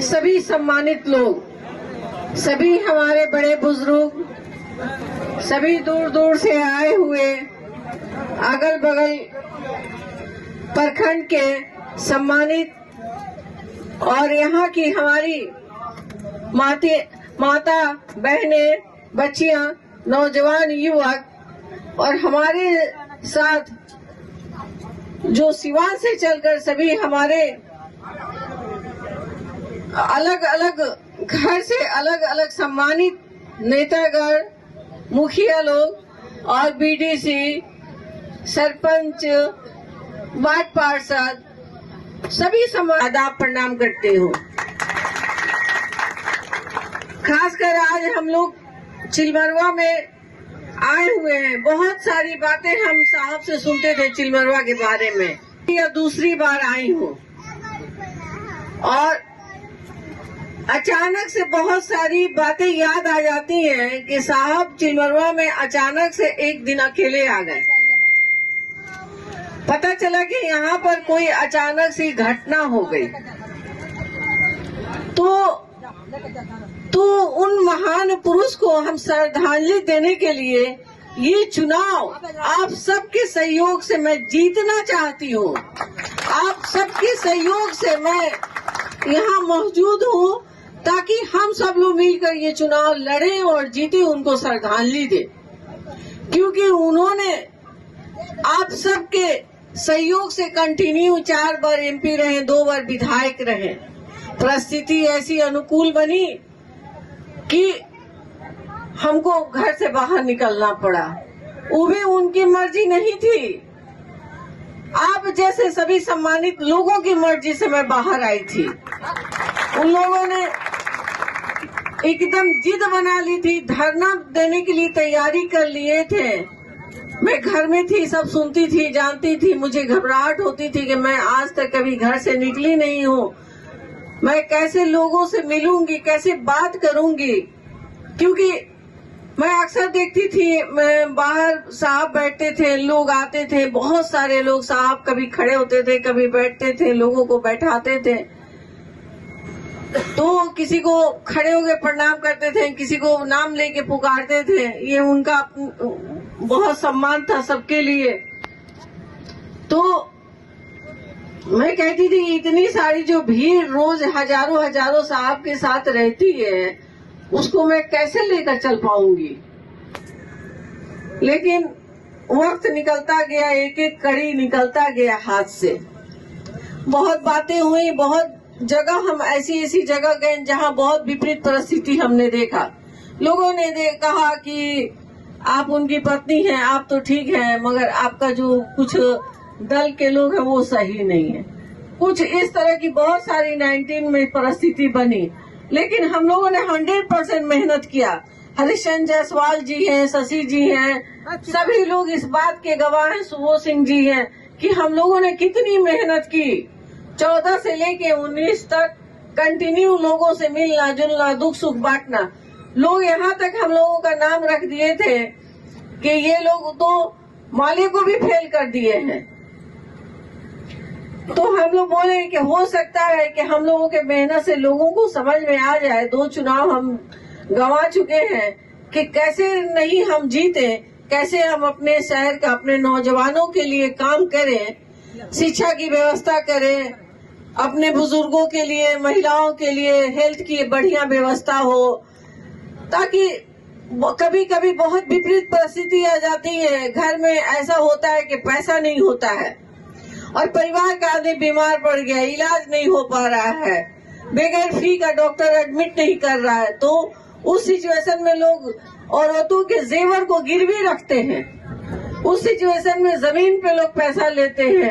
सभी सम्मानित लोग, सभी हमारे बड़े बुजुर्ग, सभी दूर दूर से आए हुए अगल बगल प्रखंड के सम्मानित और यहाँ की हमारी माता बहने, बच्चियां, नौजवान, युवक और हमारे साथ जो सिवान से चलकर सभी हमारे अलग अलग घर से अलग अलग सम्मानित नेतागण, मुखिया लोग और बीडीसी, सरपंच, वार्ड पार्षद, सभी आदाब प्रणाम करते हूँ। खासकर आज हम लोग चिलमरवा में आए हुए हैं। बहुत सारी बातें हम साहब से सुनते थे चिलमरवा के बारे में, या दूसरी बार आई हूँ और अचानक से बहुत सारी बातें याद आ जाती हैं कि साहब चिलमरवा में अचानक से एक दिन अकेले आ गए। पता चला कि यहाँ पर कोई अचानक सी घटना हो गई। तो उन महान पुरुष को हम श्रद्धांजलि देने के लिए ये चुनाव आप सबके सहयोग से मैं जीतना चाहती हूँ। आप सबके सहयोग से मैं यहाँ मौजूद हूँ ताकि हम सब लोग मिलकर ये चुनाव लड़ें और जीते, उनको श्रद्धांजलि दें, क्योंकि उन्होंने आप सबके सहयोग से कंटिन्यू 4 बार एमपी रहे, 2 बार विधायक रहे। परिस्थिति ऐसी अनुकूल बनी कि हमको घर से बाहर निकलना पड़ा। वो भी उनकी मर्जी नहीं थी, आप जैसे सभी सम्मानित लोगों की मर्जी से मैं बाहर आई थी। उन लोगों ने एकदम जिद बना ली थी, धरना देने के लिए तैयारी कर लिए थे। मैं घर में थी, सब सुनती थी, जानती थी। मुझे घबराहट होती थी कि मैं आज तक कभी घर से निकली नहीं हूँ, मैं कैसे लोगों से मिलूंगी, कैसे बात करूंगी, क्योंकि मैं अक्सर देखती थी, मैं बाहर साहब बैठते थे, लोग आते थे, बहुत सारे लोग, साहब कभी खड़े होते थे, कभी बैठते थे, लोगों को बैठाते थे। तो किसी को खड़े होकर प्रणाम करते थे, किसी को नाम लेके पुकारते थे। ये उनका बहुत सम्मान था सबके लिए। तो मैं कहती थी इतनी सारी जो भीड़ रोज हजारों साहब के साथ रहती है, उसको मैं कैसे लेकर चल पाऊंगी। लेकिन वक्त निकलता गया, एक एक कड़ी निकलता गया हाथ से। बहुत बातें हुई, बहुत जगह हम ऐसी जगह गए जहां बहुत विपरीत परिस्थिति हमने देखा। लोगों ने कहा कि आप उनकी पत्नी हैं, आप तो ठीक हैं, मगर आपका जो कुछ दल के लोग हैं वो सही नहीं है। कुछ इस तरह की बहुत सारी 19 में परिस्थिति बनी, लेकिन हम लोगों ने 100% मेहनत किया। हरिश्चंद्र जायसवाल जी हैं, शशि जी हैं, सभी लोग इस बात के गवाह हैं, सुबोध सिंह जी हैं कि हम लोगों ने कितनी मेहनत की। 14 से लेके 19 तक कंटिन्यू लोगों से मिलना जुलना, दुख सुख बांटना। लोग यहाँ तक हम लोगों का नाम रख दिए थे कि ये लोग तो माले को भी फेल कर दिए हैं। तो हम लोग बोले कि हो सकता है कि हम लोगों के मेहनत से लोगों को समझ में आ जाए। 2 चुनाव हम गंवा चुके हैं कि कैसे नहीं हम जीते, कैसे हम अपने शहर का, अपने नौजवानों के लिए काम करें, शिक्षा की व्यवस्था करें, अपने बुजुर्गों के लिए, महिलाओं के लिए हेल्थ की बढ़िया व्यवस्था हो, ताकि कभी कभी बहुत विपरीत परिस्थिति आ जाती है। घर में ऐसा होता है कि पैसा नहीं होता है और परिवार का आदमी बीमार पड़ गया, इलाज नहीं हो पा रहा है, बगैर फी का डॉक्टर एडमिट नहीं कर रहा है। तो उस सिचुएशन में लोग औरतों के जेवर को गिरवी रखते हैं। उस सिचुएशन में जमीन पे लोग पैसा लेते हैं।